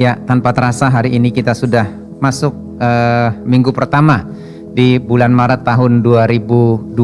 Ya, tanpa terasa hari ini kita sudah masuk minggu pertama di bulan Maret tahun 2022.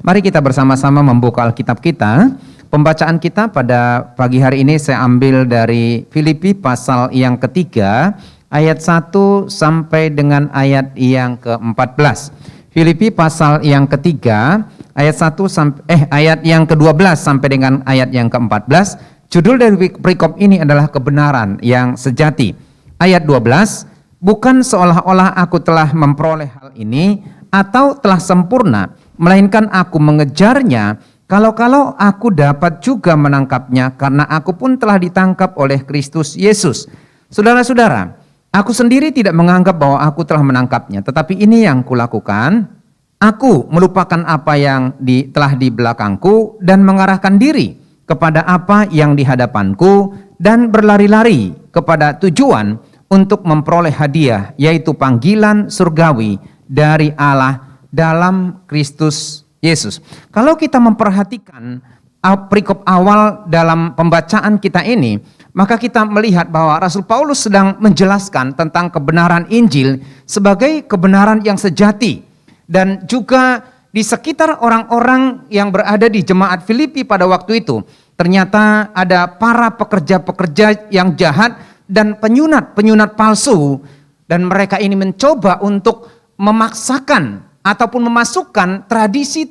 Mari kita bersama-sama membuka Alkitab kita. Pembacaan kita pada pagi hari ini saya ambil dari Filipi pasal yang ketiga, ayat 1 sampai dengan ayat yang ke-14. Filipi pasal yang ketiga, ayat 1 sampai ayat yang ke-12 sampai dengan ayat yang ke-14. Judul dari perikop ini adalah kebenaran yang sejati. Ayat 12, bukan seolah-olah aku telah memperoleh hal ini atau telah sempurna, melainkan aku mengejarnya, kalau-kalau aku dapat juga menangkapnya, karena aku pun telah ditangkap oleh Kristus Yesus. Saudara-saudara, aku sendiri tidak menganggap bahwa aku telah menangkapnya, tetapi ini yang kulakukan, aku melupakan apa yang telah di belakangku dan mengarahkan diri kepada apa yang di hadapanku dan berlari-lari kepada tujuan untuk memperoleh hadiah, yaitu panggilan surgawi dari Allah dalam Kristus Yesus. Kalau kita memperhatikan perikop awal dalam pembacaan kita ini, maka kita melihat bahwa Rasul Paulus sedang menjelaskan tentang kebenaran Injil sebagai kebenaran yang sejati, dan juga di sekitar orang-orang yang berada di jemaat Filipi pada waktu itu, ternyata ada para pekerja-pekerja yang jahat dan penyunat palsu, dan mereka ini mencoba untuk memaksakan ataupun memasukkan tradisi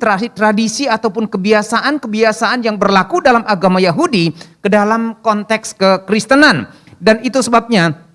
ataupun kebiasaan yang berlaku dalam agama Yahudi ke dalam konteks kekristenan. Dan itu sebabnya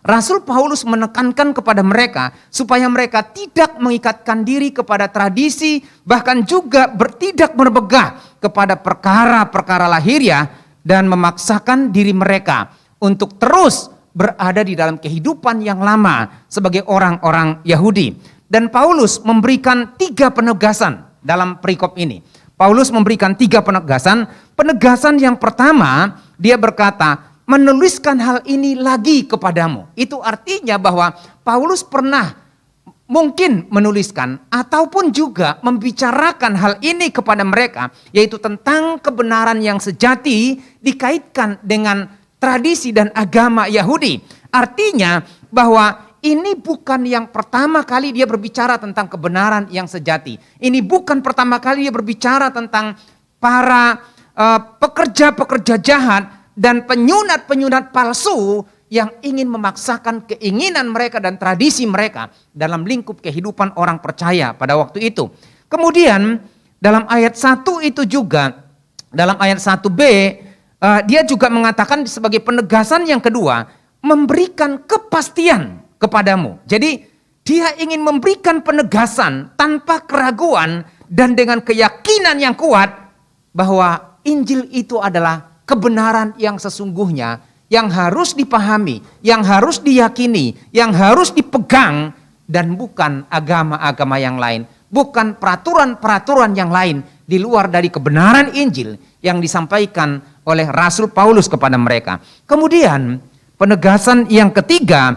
Rasul Paulus menekankan kepada mereka supaya mereka tidak mengikatkan diri kepada tradisi, bahkan juga tidak berpegang kepada perkara-perkara lahiriah, dan memaksakan diri mereka untuk terus berada di dalam kehidupan yang lama sebagai orang-orang Yahudi. Dan Paulus memberikan 3 penegasan dalam perikop ini. Paulus memberikan 3 penegasan. Penegasan yang pertama, dia berkata, menuliskan hal ini lagi kepadamu. Itu artinya bahwa Paulus pernah mungkin menuliskan ataupun juga membicarakan hal ini kepada mereka, yaitu tentang kebenaran yang sejati dikaitkan dengan tradisi dan agama Yahudi. Artinya bahwa ini bukan yang pertama kali dia berbicara tentang kebenaran yang sejati. Ini bukan pertama kali dia berbicara tentang para pekerja-pekerja jahat dan penyunat-penyunat palsu yang ingin memaksakan keinginan mereka dan tradisi mereka dalam lingkup kehidupan orang percaya pada waktu itu. Kemudian dalam ayat 1 itu juga, dalam ayat 1b, dia juga mengatakan sebagai penegasan yang kedua, memberikan kepastian kepadamu. Jadi dia ingin memberikan penegasan tanpa keraguan dan dengan keyakinan yang kuat bahwa Injil itu adalah kebenaran yang sesungguhnya, yang harus dipahami, yang harus diyakini, yang harus dipegang, dan bukan agama-agama yang lain, bukan peraturan-peraturan yang lain di luar dari kebenaran Injil yang disampaikan oleh Rasul Paulus kepada mereka. Kemudian penegasan yang ketiga,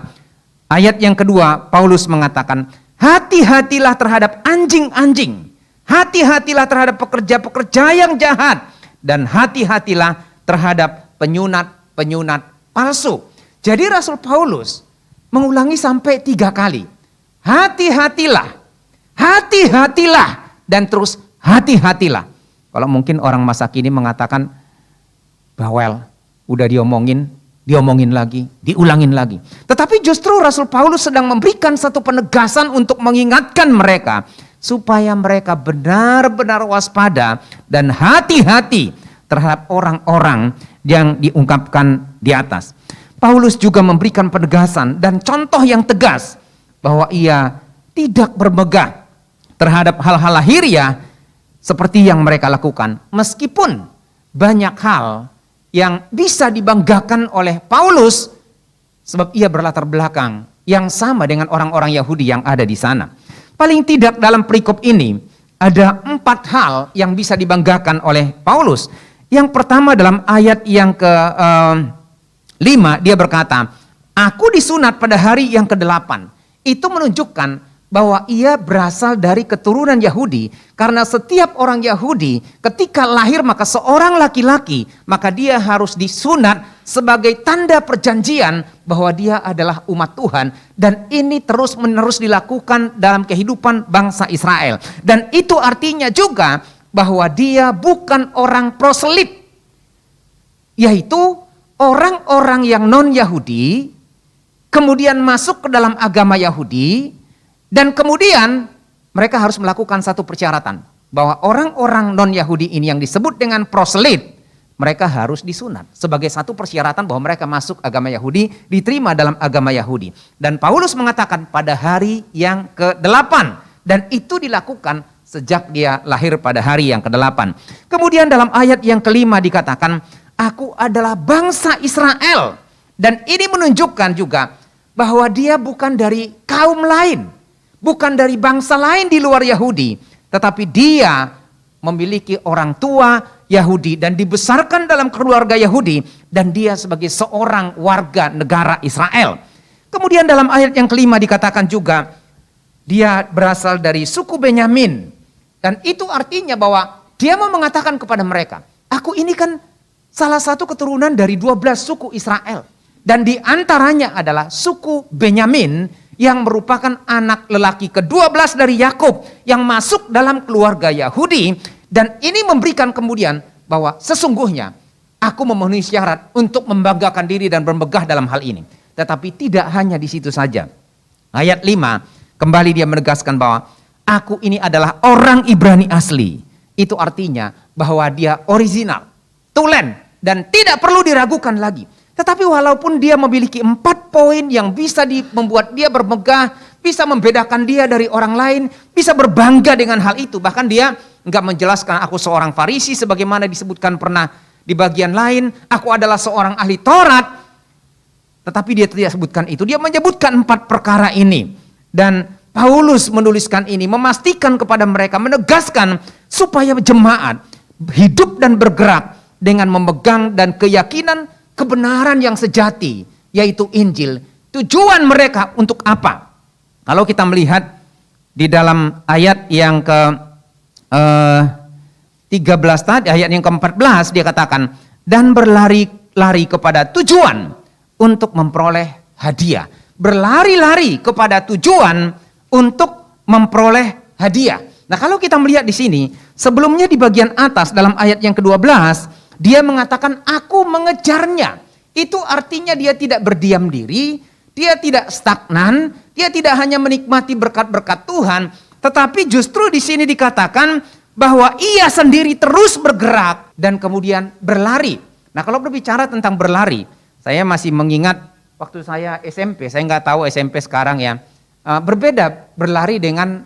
ayat yang kedua, Paulus mengatakan, hati-hatilah terhadap anjing-anjing, hati-hatilah terhadap pekerja-pekerja yang jahat, dan hati-hatilah terhadap penyunat-penyunat palsu. Jadi Rasul Paulus mengulangi sampai 3 kali. Hati-hatilah, hati-hatilah, dan terus hati-hatilah. Kalau mungkin orang masa kini mengatakan, bawel, udah diomongin lagi, diulangin lagi. Tetapi justru Rasul Paulus sedang memberikan satu penegasan untuk mengingatkan mereka, supaya mereka benar-benar waspada dan hati-hati terhadap orang-orang yang diungkapkan di atas. Paulus juga memberikan penegasan dan contoh yang tegas bahwa ia tidak bermegah terhadap hal-hal lahiriah seperti yang mereka lakukan. Meskipun banyak hal yang bisa dibanggakan oleh Paulus sebab ia berlatar belakang yang sama dengan orang-orang Yahudi yang ada di sana. Paling tidak dalam perikop ini ada 4 hal yang bisa dibanggakan oleh Paulus. Yang pertama dalam ayat yang ke-5 dia berkata, aku disunat pada hari yang ke-8. Itu menunjukkan bahwa ia berasal dari keturunan Yahudi. Karena setiap orang Yahudi ketika lahir maka seorang laki-laki, maka dia harus disunat sebagai tanda perjanjian bahwa dia adalah umat Tuhan. Dan ini terus menerus dilakukan dalam kehidupan bangsa Israel. Dan itu artinya juga bahwa dia bukan orang proselit, yaitu orang-orang yang non-Yahudi kemudian masuk ke dalam agama Yahudi. Dan kemudian mereka harus melakukan satu persyaratan, bahwa orang-orang non-Yahudi ini yang disebut dengan proselit, mereka harus disunat sebagai satu persyaratan bahwa mereka masuk agama Yahudi, diterima dalam agama Yahudi. Dan Paulus mengatakan pada hari yang ke-8, dan itu dilakukan sejak dia lahir pada hari yang ke-8. Kemudian dalam ayat yang ke-5 dikatakan, aku adalah bangsa Israel. Dan ini menunjukkan juga bahwa dia bukan dari kaum lain, bukan dari bangsa lain di luar Yahudi, tetapi dia memiliki orang tua Yahudi dan dibesarkan dalam keluarga Yahudi, dan dia sebagai seorang warga negara Israel. Kemudian dalam ayat yang ke-5 dikatakan juga dia berasal dari suku Benyamin, dan itu artinya bahwa dia mau mengatakan kepada mereka, aku ini kan salah satu keturunan dari 12 suku Israel, dan di antaranya adalah suku Benyamin yang merupakan anak lelaki ke-12 dari Yakub yang masuk dalam keluarga Yahudi. Dan ini memberikan kemudian bahwa sesungguhnya aku memenuhi syarat untuk membanggakan diri dan bermegah dalam hal ini. Tetapi tidak hanya di situ saja. Ayat 5 kembali dia menegaskan bahwa aku ini adalah orang Ibrani asli. Itu artinya bahwa dia original, tulen, dan tidak perlu diragukan lagi. Tetapi walaupun dia memiliki 4 poin yang bisa membuat dia bermegah, bisa membedakan dia dari orang lain, bisa berbangga dengan hal itu. Bahkan dia enggak menjelaskan aku seorang Farisi sebagaimana disebutkan pernah di bagian lain. Aku adalah seorang ahli Taurat. Tetapi dia tidak sebutkan itu. Dia menyebutkan 4 perkara ini. Dan Paulus menuliskan ini, memastikan kepada mereka, menegaskan supaya jemaat hidup dan bergerak dengan memegang dan keyakinan kebenaran yang sejati, yaitu Injil. Tujuan mereka untuk apa? Kalau kita melihat di dalam ayat yang ke-13 tadi, ayat yang ke-14 dia katakan, dan berlari-lari kepada tujuan untuk memperoleh hadiah. Berlari-lari kepada tujuan untuk memperoleh hadiah. Nah, kalau kita melihat di sini, sebelumnya di bagian atas dalam ayat yang ke-12, dia mengatakan aku mengejarnya. Itu artinya dia tidak berdiam diri, dia tidak stagnan, dia tidak hanya menikmati berkat-berkat Tuhan, tetapi justru di sini dikatakan bahwa ia sendiri terus bergerak dan kemudian berlari. Nah, kalau berbicara tentang berlari, saya masih mengingat waktu saya SMP, saya nggak tahu SMP sekarang ya, berbeda berlari dengan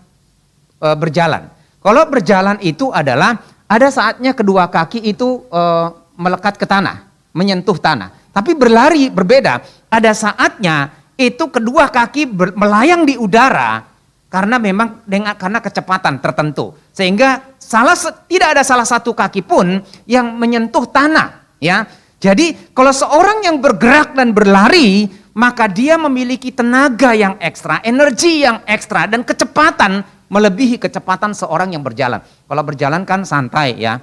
berjalan. Kalau berjalan itu adalah ada saatnya kedua kaki itu melekat ke tanah, menyentuh tanah. Tapi berlari berbeda. Ada saatnya itu kedua kaki melayang di udara karena memang karena kecepatan tertentu. Sehingga tidak ada salah satu kaki pun yang menyentuh tanah. Ya, jadi kalau seorang yang bergerak dan berlari, maka dia memiliki tenaga yang ekstra, energi yang ekstra, dan kecepatan melebihi kecepatan seorang yang berjalan. Kalau berjalan kan santai ya.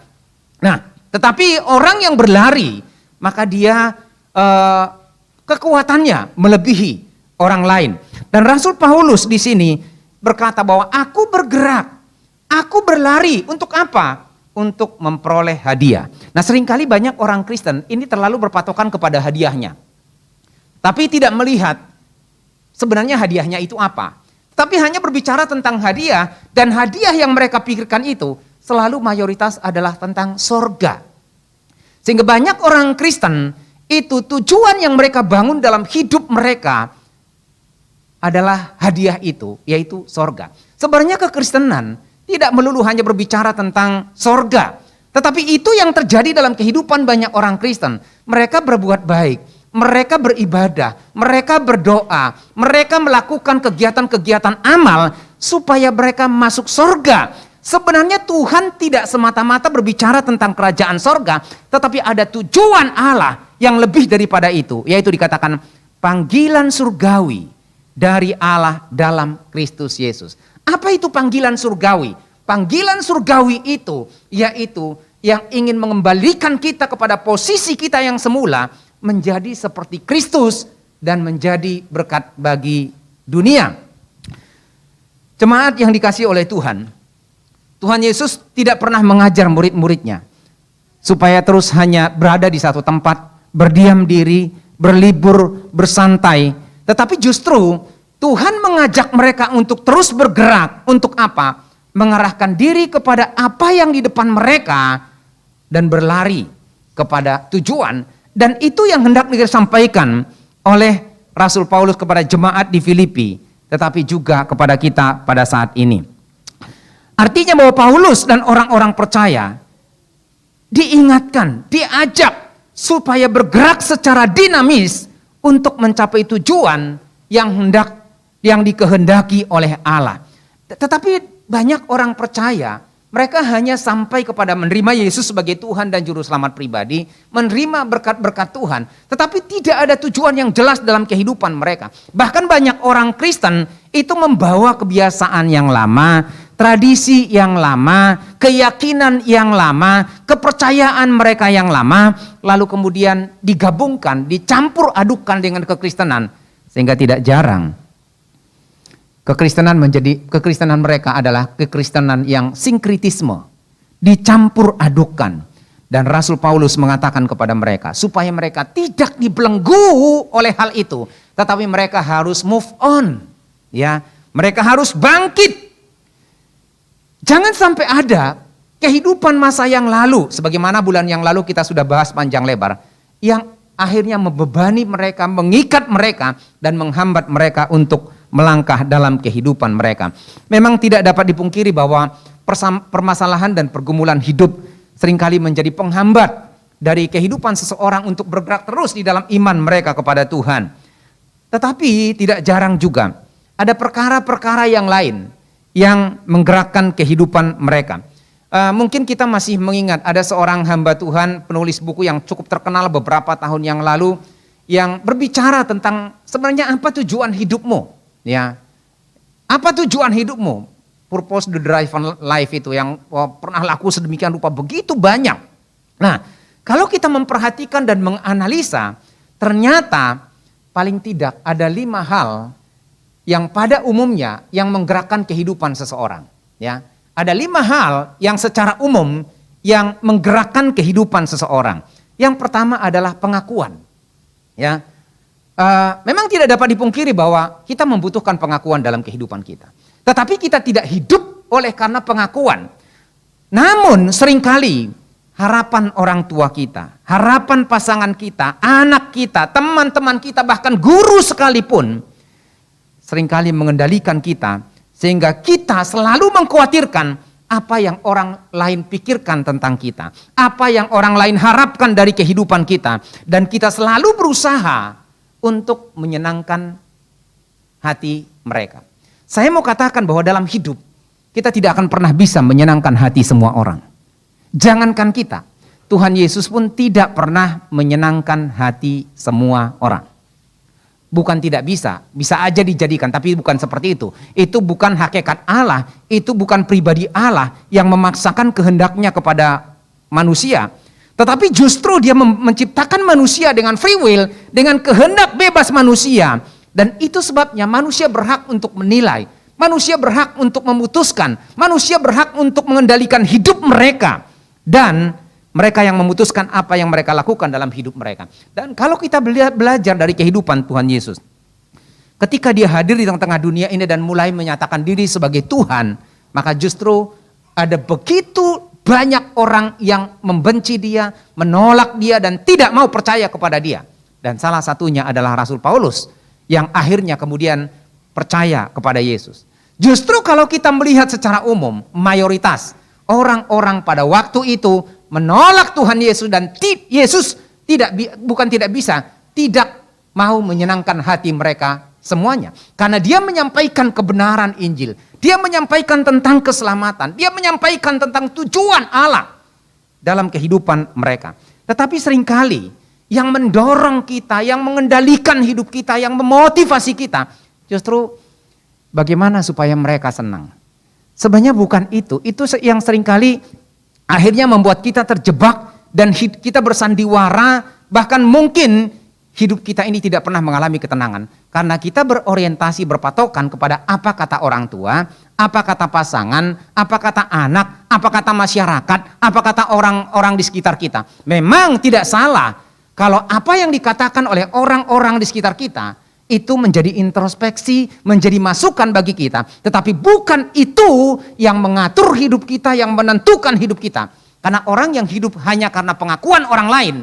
Nah, tetapi orang yang berlari, maka dia kekuatannya melebihi orang lain. Dan Rasul Paulus di sini berkata bahwa aku bergerak, aku berlari untuk apa? Untuk memperoleh hadiah. Nah, seringkali banyak orang Kristen ini terlalu berpatokan kepada hadiahnya. Tapi tidak melihat sebenarnya hadiahnya itu apa. Tapi hanya berbicara tentang hadiah, dan hadiah yang mereka pikirkan itu selalu mayoritas adalah tentang sorga. Sehingga banyak orang Kristen itu tujuan yang mereka bangun dalam hidup mereka adalah hadiah itu, yaitu sorga. Sebenarnya kekristenan tidak melulu hanya berbicara tentang sorga, tetapi itu yang terjadi dalam kehidupan banyak orang Kristen. Mereka berbuat baik, mereka beribadah, mereka berdoa, mereka melakukan kegiatan-kegiatan amal supaya mereka masuk sorga. Sebenarnya Tuhan tidak semata-mata berbicara tentang kerajaan sorga, tetapi ada tujuan Allah yang lebih daripada itu, yaitu dikatakan panggilan surgawi dari Allah dalam Kristus Yesus. Apa itu panggilan surgawi? Panggilan surgawi itu yaitu yang ingin mengembalikan kita kepada posisi kita yang semula, menjadi seperti Kristus dan menjadi berkat bagi dunia. Jemaat yang dikasihi oleh Tuhan, Tuhan Yesus tidak pernah mengajar murid-muridnya supaya terus hanya berada di satu tempat, berdiam diri, berlibur, bersantai. Tetapi justru Tuhan mengajak mereka untuk terus bergerak. Untuk apa? Mengarahkan diri kepada apa yang di depan mereka dan berlari kepada tujuan. Dan itu yang hendak disampaikan oleh Rasul Paulus kepada jemaat di Filipi, tetapi juga kepada kita pada saat ini. Artinya bahwa Paulus dan orang-orang percaya diingatkan, diajak supaya bergerak secara dinamis untuk mencapai tujuan yang dikehendaki oleh Allah. Tetapi banyak orang percaya, mereka hanya sampai kepada menerima Yesus sebagai Tuhan dan Juru Selamat pribadi, menerima berkat-berkat Tuhan, tetapi tidak ada tujuan yang jelas dalam kehidupan mereka. Bahkan banyak orang Kristen itu membawa kebiasaan yang lama, tradisi yang lama, keyakinan yang lama, kepercayaan mereka yang lama, lalu kemudian digabungkan, dicampur adukan dengan kekristenan, sehingga tidak jarang kekristenan mereka adalah kekristenan yang sinkritisme, dicampur adukan. Dan Rasul Paulus mengatakan kepada mereka supaya mereka tidak dibelenggu oleh hal itu, tetapi mereka harus move on, ya, mereka harus bangkit. Jangan sampai ada kehidupan masa yang lalu, sebagaimana bulan yang lalu kita sudah bahas panjang lebar, yang akhirnya membebani mereka, mengikat mereka, dan menghambat mereka untuk melangkah dalam kehidupan mereka. Memang tidak dapat dipungkiri bahwa permasalahan dan pergumulan hidup seringkali menjadi penghambat dari kehidupan seseorang untuk bergerak terus di dalam iman mereka kepada Tuhan. Tetapi tidak jarang juga ada perkara-perkara yang lain yang menggerakkan kehidupan mereka. Mungkin kita masih mengingat ada seorang hamba Tuhan, penulis buku yang cukup terkenal beberapa tahun yang lalu, yang berbicara tentang sebenarnya apa tujuan hidupmu. Ya, apa tujuan hidupmu? Purpose the drive on life itu yang pernah laku sedemikian rupa begitu banyak. Nah, kalau kita memperhatikan dan menganalisa, ternyata paling tidak ada 5 hal yang pada umumnya yang menggerakkan kehidupan seseorang. Ya, ada 5 hal yang secara umum yang menggerakkan kehidupan seseorang. Yang pertama adalah pengakuan. Ya. Memang tidak dapat dipungkiri bahwa kita membutuhkan pengakuan dalam kehidupan kita. Tetapi kita tidak hidup oleh karena pengakuan. Namun seringkali harapan orang tua kita, harapan pasangan kita, anak kita, teman-teman kita, bahkan guru sekalipun seringkali mengendalikan kita, sehingga kita selalu mengkhawatirkan apa yang orang lain pikirkan tentang kita, apa yang orang lain harapkan dari kehidupan kita, dan kita selalu berusaha untuk menyenangkan hati mereka. Saya mau katakan bahwa dalam hidup kita tidak akan pernah bisa menyenangkan hati semua orang. Jangankan kita, Tuhan Yesus pun tidak pernah menyenangkan hati semua orang. Bukan tidak bisa, bisa aja dijadikan, tapi bukan seperti itu. Itu bukan hakikat Allah, itu bukan pribadi Allah yang memaksakan kehendaknya kepada manusia. Tetapi justru dia menciptakan manusia dengan free will, dengan kehendak bebas manusia. Dan itu sebabnya manusia berhak untuk menilai, manusia berhak untuk memutuskan, manusia berhak untuk mengendalikan hidup mereka. Dan mereka yang memutuskan apa yang mereka lakukan dalam hidup mereka. Dan kalau kita belajar dari kehidupan Tuhan Yesus, ketika dia hadir di tengah-tengah dunia ini dan mulai menyatakan diri sebagai Tuhan, maka justru ada begitu banyak orang yang membenci dia, menolak dia, dan tidak mau percaya kepada dia. Dan salah satunya adalah Rasul Paulus, yang akhirnya kemudian percaya kepada Yesus. Justru kalau kita melihat secara umum, mayoritas orang-orang pada waktu itu menolak Tuhan Yesus, dan Yesus tidak mau menyenangkan hati mereka semuanya. Karena dia menyampaikan kebenaran Injil. Dia menyampaikan tentang keselamatan. Dia menyampaikan tentang tujuan Allah dalam kehidupan mereka. Tetapi seringkali yang mendorong kita, yang mengendalikan hidup kita, yang memotivasi kita, Justru bagaimana supaya mereka senang. Sebenarnya bukan itu yang seringkali akhirnya membuat kita terjebak dan kita bersandiwara, bahkan mungkin hidup kita ini tidak pernah mengalami ketenangan. Karena kita berorientasi, berpatokan kepada apa kata orang tua, apa kata pasangan, apa kata anak, apa kata masyarakat, apa kata orang-orang di sekitar kita. Memang tidak salah kalau apa yang dikatakan oleh orang-orang di sekitar kita itu menjadi introspeksi, menjadi masukan bagi kita. Tetapi bukan itu yang mengatur hidup kita, yang menentukan hidup kita. Karena orang yang hidup hanya karena pengakuan orang lain,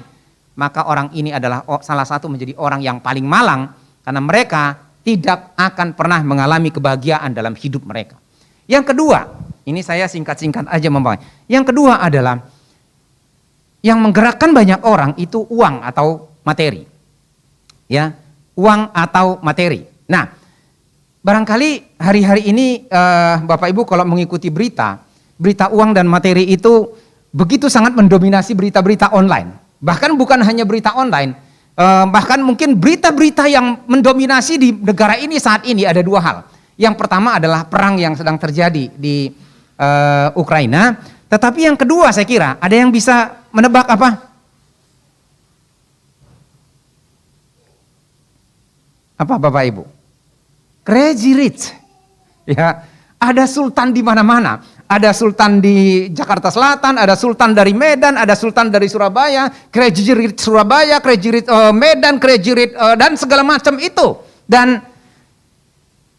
maka orang ini adalah salah satu menjadi orang yang paling malang. Karena mereka tidak akan pernah mengalami kebahagiaan dalam hidup mereka. Yang kedua, ini saya singkat-singkat aja membawa. Yang kedua adalah yang menggerakkan banyak orang itu uang atau materi. Ya, uang atau materi. Nah, barangkali hari-hari ini Bapak Ibu kalau mengikuti berita uang dan materi itu begitu sangat mendominasi berita-berita online. Bahkan bukan hanya berita online, bahkan mungkin berita-berita yang mendominasi di negara ini saat ini ada dua hal. Yang pertama adalah perang yang sedang terjadi di Ukraina. Tetapi yang kedua saya kira ada yang bisa menebak apa? Apa Bapak Ibu? Crazy rich. Ya, ada sultan di mana-mana. Ada sultan di Jakarta Selatan, ada sultan dari Medan, ada sultan dari Surabaya, Crazy Rich Surabaya, Crazy Rich Medan, Crazy Rich dan segala macam itu. Dan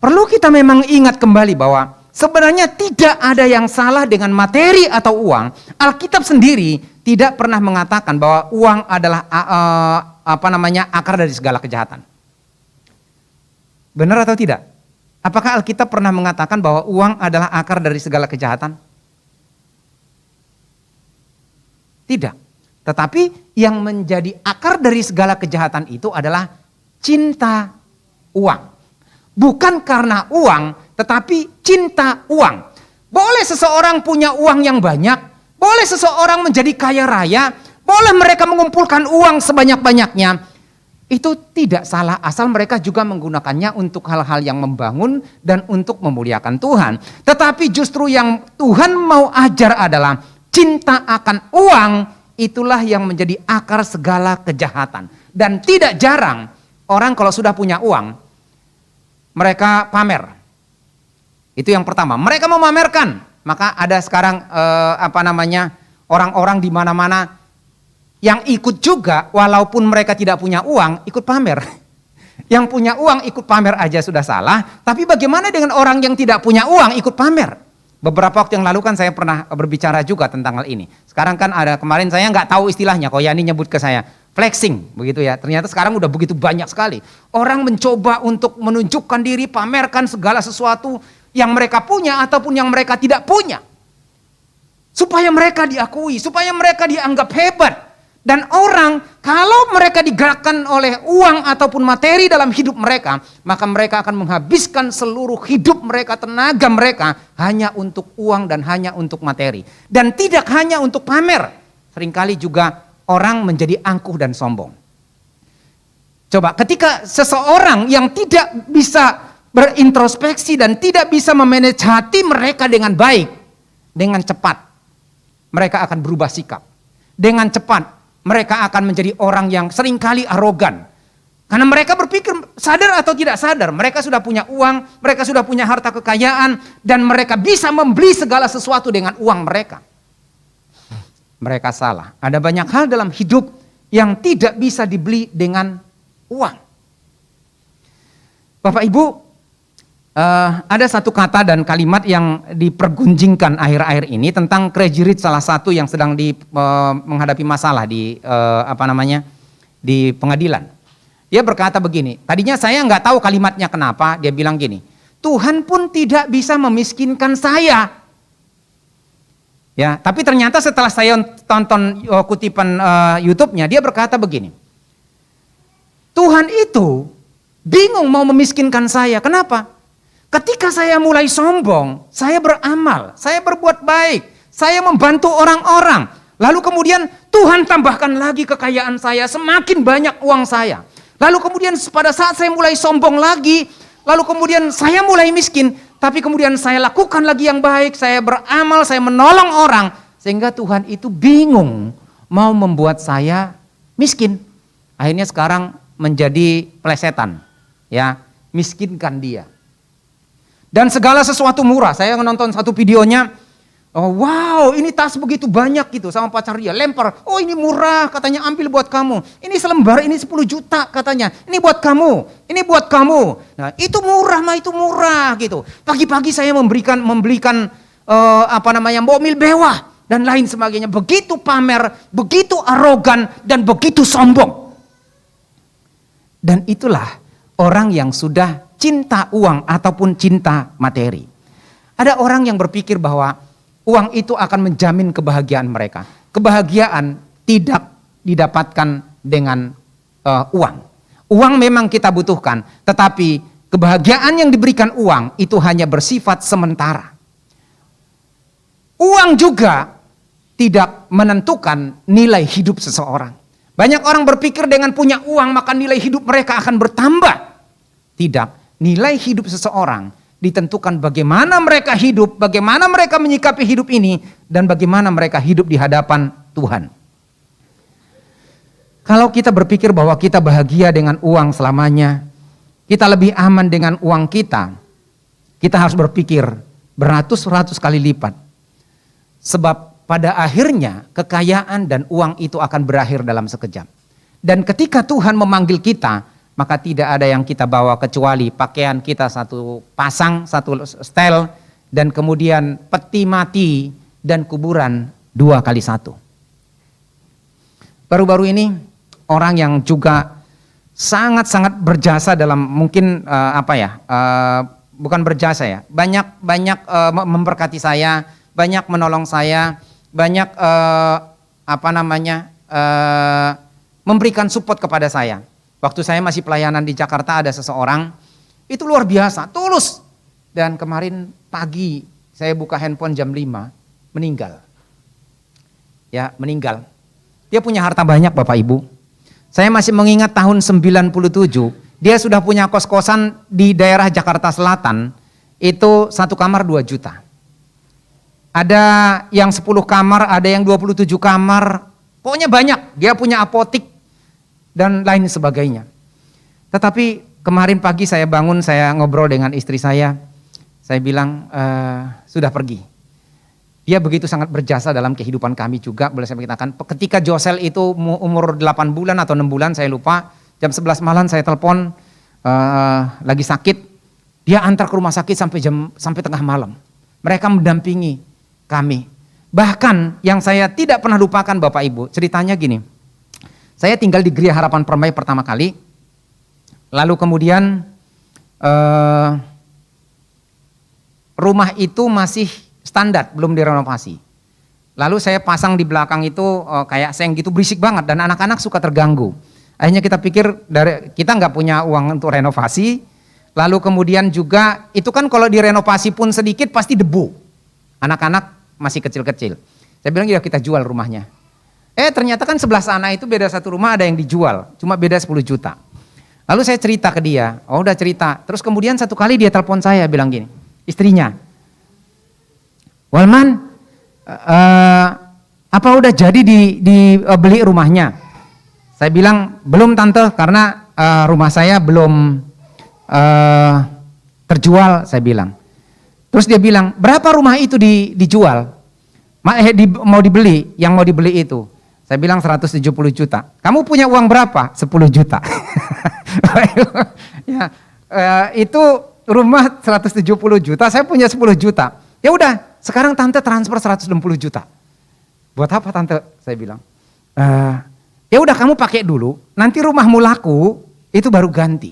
perlu kita memang ingat kembali bahwa sebenarnya tidak ada yang salah dengan materi atau uang. Alkitab sendiri tidak pernah mengatakan bahwa uang adalah akar dari segala kejahatan. Benar atau tidak? Apakah Alkitab pernah mengatakan bahwa uang adalah akar dari segala kejahatan? Tidak. Tetapi yang menjadi akar dari segala kejahatan itu adalah cinta uang. Bukan karena uang, tetapi cinta uang. Boleh seseorang punya uang yang banyak, boleh seseorang menjadi kaya raya, boleh mereka mengumpulkan uang sebanyak-banyaknya. Itu tidak salah asal mereka juga menggunakannya untuk hal-hal yang membangun dan untuk memuliakan Tuhan. Tetapi justru yang Tuhan mau ajar adalah cinta akan uang, itulah yang menjadi akar segala kejahatan. Dan tidak jarang orang kalau sudah punya uang, mereka pamer. Itu yang pertama, mereka mau memamerkan. Maka ada sekarang orang-orang di mana-mana yang ikut juga walaupun mereka tidak punya uang ikut pamer. Yang punya uang ikut pamer aja sudah salah, tapi bagaimana dengan orang yang tidak punya uang ikut pamer? Beberapa waktu yang lalu kan saya pernah berbicara juga tentang hal ini. Sekarang kan ada kemarin saya nggak tahu istilahnya, kok Yani nyebut ke saya flexing begitu ya. Ternyata sekarang udah begitu banyak sekali orang mencoba untuk menunjukkan diri, pamerkan segala sesuatu yang mereka punya ataupun yang mereka tidak punya, supaya mereka diakui, supaya mereka dianggap hebat. Dan orang kalau mereka digerakkan oleh uang ataupun materi dalam hidup mereka, maka mereka akan menghabiskan seluruh hidup mereka, tenaga mereka hanya untuk uang dan hanya untuk materi. Dan tidak hanya untuk pamer, seringkali juga orang menjadi angkuh dan sombong. Coba ketika seseorang yang tidak bisa berintrospeksi dan tidak bisa memanage hati mereka dengan baik, dengan cepat mereka akan berubah sikap. Dengan cepat mereka akan menjadi orang yang seringkali arogan. Karena mereka berpikir sadar atau tidak sadar, mereka sudah punya uang, mereka sudah punya harta kekayaan, dan mereka bisa membeli segala sesuatu dengan uang mereka. Mereka salah. Ada banyak hal dalam hidup yang tidak bisa dibeli dengan uang. Bapak Ibu, ada satu kata dan kalimat yang dipergunjingkan akhir-akhir ini tentang Crazy Rich, salah satu yang sedang menghadapi masalah di di pengadilan. Dia berkata begini, tadinya saya nggak tahu kalimatnya kenapa, dia bilang gini, Tuhan pun tidak bisa memiskinkan saya. Ya, tapi ternyata setelah saya tonton kutipan YouTube-nya, dia berkata begini, Tuhan itu bingung mau memiskinkan saya, kenapa? Ketika saya mulai sombong, saya beramal, saya berbuat baik, saya membantu orang-orang. Lalu kemudian Tuhan tambahkan lagi kekayaan saya, semakin banyak uang saya. Lalu kemudian pada saat saya mulai sombong lagi, Lalu kemudian saya mulai miskin, tapi kemudian saya lakukan lagi yang baik, saya beramal, saya menolong orang. Sehingga Tuhan itu bingung mau membuat saya miskin. Akhirnya sekarang menjadi plesetan, ya, miskinkan dia. Dan segala sesuatu murah. Saya nonton satu videonya, oh wow, ini tas begitu banyak gitu sama pacar dia, lempar. Oh ini murah, katanya ambil buat kamu. Ini selembar, ini 10 juta katanya. Ini buat kamu, ini buat kamu. Nah itu murah mah, itu murah gitu. Pagi-pagi saya membelikan mobil mewah dan lain sebagainya. Begitu pamer, begitu arogan dan begitu sombong. Dan itulah orang yang sudah cinta uang ataupun cinta materi. Ada orang yang berpikir bahwa uang itu akan menjamin kebahagiaan mereka. Kebahagiaan tidak didapatkan dengan uang. Uang memang kita butuhkan, tetapi kebahagiaan yang diberikan uang itu hanya bersifat sementara. Uang juga tidak menentukan nilai hidup seseorang. Banyak orang berpikir dengan punya uang maka nilai hidup mereka akan bertambah. Tidak, nilai hidup seseorang ditentukan bagaimana mereka hidup, bagaimana mereka menyikapi hidup ini, dan bagaimana mereka hidup di hadapan Tuhan. Kalau kita berpikir bahwa kita bahagia dengan uang selamanya, kita lebih aman dengan uang kita harus berpikir beratus-ratus kali lipat. Sebab pada akhirnya kekayaan dan uang itu akan berakhir dalam sekejap. Dan ketika Tuhan memanggil kita, maka tidak ada yang kita bawa kecuali pakaian kita satu pasang, satu setel, dan kemudian peti mati dan kuburan 2 kali 1. Baru-baru ini orang yang juga sangat-sangat berjasa dalam mungkin bukan berjasa ya, banyak memberkati saya, banyak menolong saya, banyak memberikan support kepada saya. Waktu saya masih pelayanan di Jakarta ada seseorang, itu luar biasa, tulus. Dan kemarin pagi saya buka handphone jam 5, meninggal. Ya, meninggal. Dia punya harta banyak Bapak Ibu. Saya masih mengingat tahun 97, dia sudah punya kos-kosan di daerah Jakarta Selatan, itu 1 kamar 2 juta. Ada yang 10 kamar, ada yang 27 kamar, pokoknya banyak. Dia punya apotik dan lain sebagainya. Tetapi kemarin pagi saya bangun, saya ngobrol dengan istri saya bilang sudah pergi. Dia begitu sangat berjasa dalam kehidupan kami juga, boleh saya katakan. Ketika Josel itu umur 8 bulan atau 6 bulan saya lupa, jam 11 malam saya telepon lagi sakit, dia antar ke rumah sakit sampai tengah malam. Mereka mendampingi kami. Bahkan yang saya tidak pernah lupakan Bapak Ibu, ceritanya gini. Saya tinggal di Gereja Harapan Permai pertama kali, lalu kemudian rumah itu masih standar, belum direnovasi. Lalu saya pasang di belakang itu kayak seng gitu, berisik banget dan anak-anak suka terganggu. Akhirnya kita pikir kita nggak punya uang untuk renovasi, lalu kemudian juga itu kan kalau direnovasi pun sedikit pasti debu. Anak-anak masih kecil-kecil. Saya bilang ya kita jual rumahnya. Ternyata kan sebelah sana itu beda satu rumah ada yang dijual, cuma beda 10 juta. Lalu saya cerita ke dia, udah cerita. Terus kemudian satu kali dia telepon saya bilang gini, istrinya, Walman, apa udah jadi dibeli rumahnya? Saya bilang belum tante, karena rumah saya belum terjual, saya bilang. Terus dia bilang, berapa rumah itu dijual? Mau dibeli, yang mau dibeli itu. Saya bilang 170 juta. Kamu punya uang berapa? 10 juta. Ya, itu rumah 170 juta, saya punya 10 juta. Ya udah, sekarang tante transfer 160 juta. Buat apa tante? Saya bilang. Ya udah kamu pakai dulu, nanti rumahmu laku, itu baru ganti.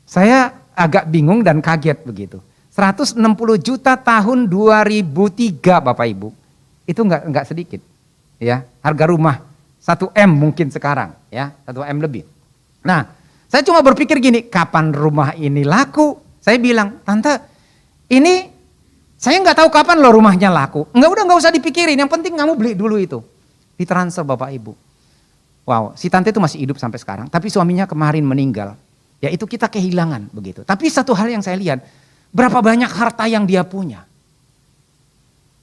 Saya agak bingung dan kaget begitu. 160 juta tahun 2003 Bapak Ibu. Itu enggak sedikit. Ya, harga rumah 1 M mungkin sekarang, ya, 1 M lebih. Nah, saya cuma berpikir gini, kapan rumah ini laku? Saya bilang, tante, ini saya nggak tahu kapan loh rumahnya laku. Nggak usah dipikirin, yang penting kamu beli dulu itu. Ditransfer Bapak Ibu. Wow, si tante itu masih hidup sampai sekarang, tapi suaminya kemarin meninggal. yaitu kita kehilangan begitu. Tapi satu hal yang saya lihat, berapa banyak harta yang dia punya.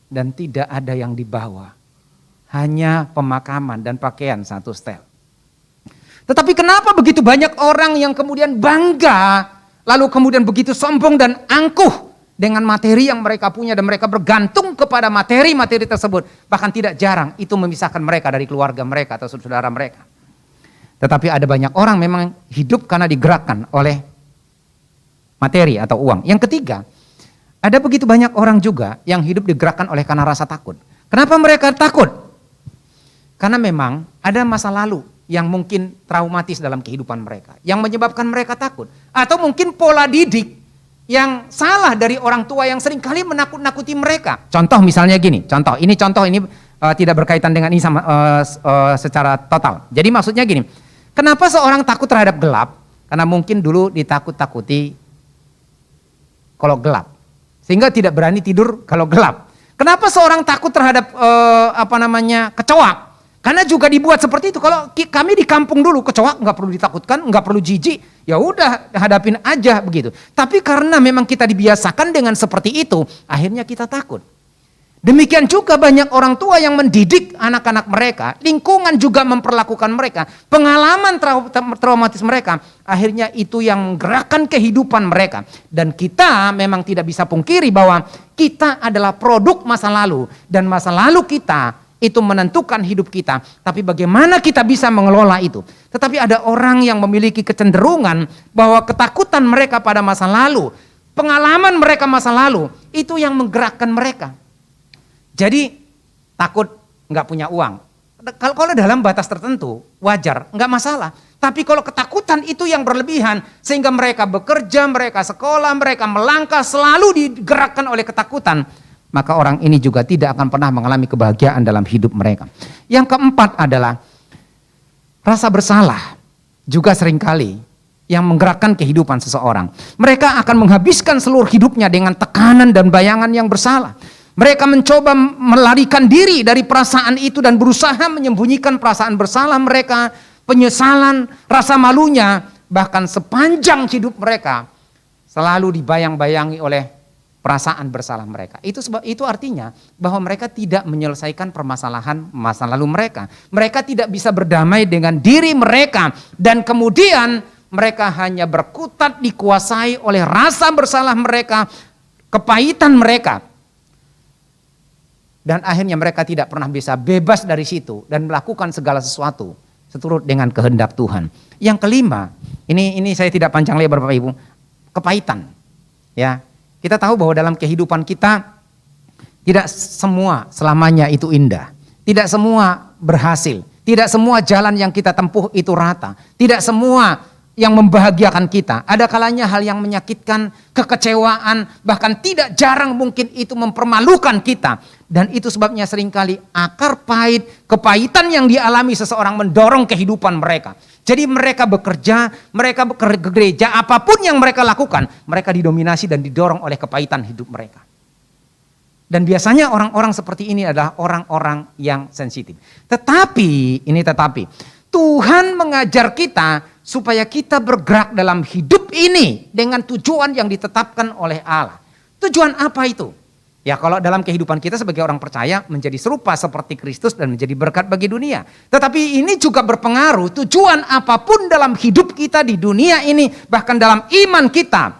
Dan tidak ada yang dibawa. Hanya pemakaman dan pakaian satu setel. Tetapi kenapa begitu banyak orang yang kemudian bangga, lalu kemudian begitu sombong dan angkuh dengan materi yang mereka punya dan mereka bergantung kepada materi-materi tersebut. Bahkan tidak jarang itu memisahkan mereka dari keluarga mereka atau saudara mereka. Tetapi ada banyak orang memang hidup karena digerakkan oleh materi atau uang. Yang ketiga, ada begitu banyak orang juga yang hidup digerakkan oleh karena rasa takut. Kenapa mereka takut? Karena memang ada masa lalu yang mungkin traumatis dalam kehidupan mereka, yang menyebabkan mereka takut. Atau mungkin pola didik yang salah dari orang tua yang seringkali menakut-nakuti mereka. Contoh misalnya gini, contoh ini tidak berkaitan dengan ini sama secara total. Jadi maksudnya gini, kenapa seorang takut terhadap gelap? Karena mungkin dulu ditakut-takuti kalau gelap, sehingga tidak berani tidur kalau gelap. Kenapa seorang takut terhadap kecoak? Karena juga dibuat seperti itu. Kalau kami di kampung dulu, kecoak nggak perlu ditakutkan, nggak perlu jijik, ya udah hadapin aja begitu. Tapi karena memang kita dibiasakan dengan seperti itu, akhirnya kita takut. Demikian juga banyak orang tua yang mendidik anak-anak mereka, lingkungan juga memperlakukan mereka, pengalaman traumatis mereka, akhirnya itu yang menggerakkan kehidupan mereka. Dan kita memang tidak bisa pungkiri bahwa kita adalah produk masa lalu, dan masa lalu kita itu menentukan hidup kita, tapi bagaimana kita bisa mengelola itu. Tetapi ada orang yang memiliki kecenderungan bahwa ketakutan mereka pada masa lalu, pengalaman mereka masa lalu, itu yang menggerakkan mereka. Jadi takut nggak punya uang. Kalau dalam batas tertentu wajar, nggak masalah. Tapi kalau ketakutan itu yang berlebihan, sehingga mereka bekerja, mereka sekolah, mereka melangkah selalu digerakkan oleh ketakutan, maka orang ini juga tidak akan pernah mengalami kebahagiaan dalam hidup mereka. Yang keempat adalah rasa bersalah, juga seringkali yang menggerakkan kehidupan seseorang. Mereka akan menghabiskan seluruh hidupnya dengan tekanan dan bayangan yang bersalah. Mereka mencoba melarikan diri dari perasaan itu dan berusaha menyembunyikan perasaan bersalah mereka, penyesalan, rasa malunya, bahkan sepanjang hidup mereka selalu dibayang-bayangi oleh perasaan bersalah mereka. Itu artinya bahwa mereka tidak menyelesaikan permasalahan masa lalu mereka. Mereka tidak bisa berdamai dengan diri mereka, dan kemudian mereka hanya berkutat dikuasai oleh rasa bersalah mereka, kepahitan mereka. Dan akhirnya mereka tidak pernah bisa bebas dari situ dan melakukan segala sesuatu seturut dengan kehendak Tuhan. Yang kelima, ini saya tidak panjang lebar Bapak Ibu, kepahitan. Ya. Kita tahu bahwa dalam kehidupan kita tidak semua selamanya itu indah. Tidak semua berhasil. Tidak semua jalan yang kita tempuh itu rata. Tidak semua yang membahagiakan kita. Ada kalanya hal yang menyakitkan, kekecewaan, bahkan tidak jarang mungkin itu mempermalukan kita. Dan itu sebabnya seringkali akar pahit, kepahitan yang dialami seseorang mendorong kehidupan mereka. Jadi mereka bekerja, mereka ke gereja, apapun yang mereka lakukan, mereka didominasi dan didorong oleh kepahitan hidup mereka. Dan biasanya orang-orang seperti ini adalah orang-orang yang sensitif. Tetapi, Tuhan mengajar kita supaya kita bergerak dalam hidup ini dengan tujuan yang ditetapkan oleh Allah. Tujuan apa itu? Ya kalau dalam kehidupan kita sebagai orang percaya menjadi serupa seperti Kristus dan menjadi berkat bagi dunia. Tetapi ini juga berpengaruh tujuan apapun dalam hidup kita di dunia ini, bahkan dalam iman kita,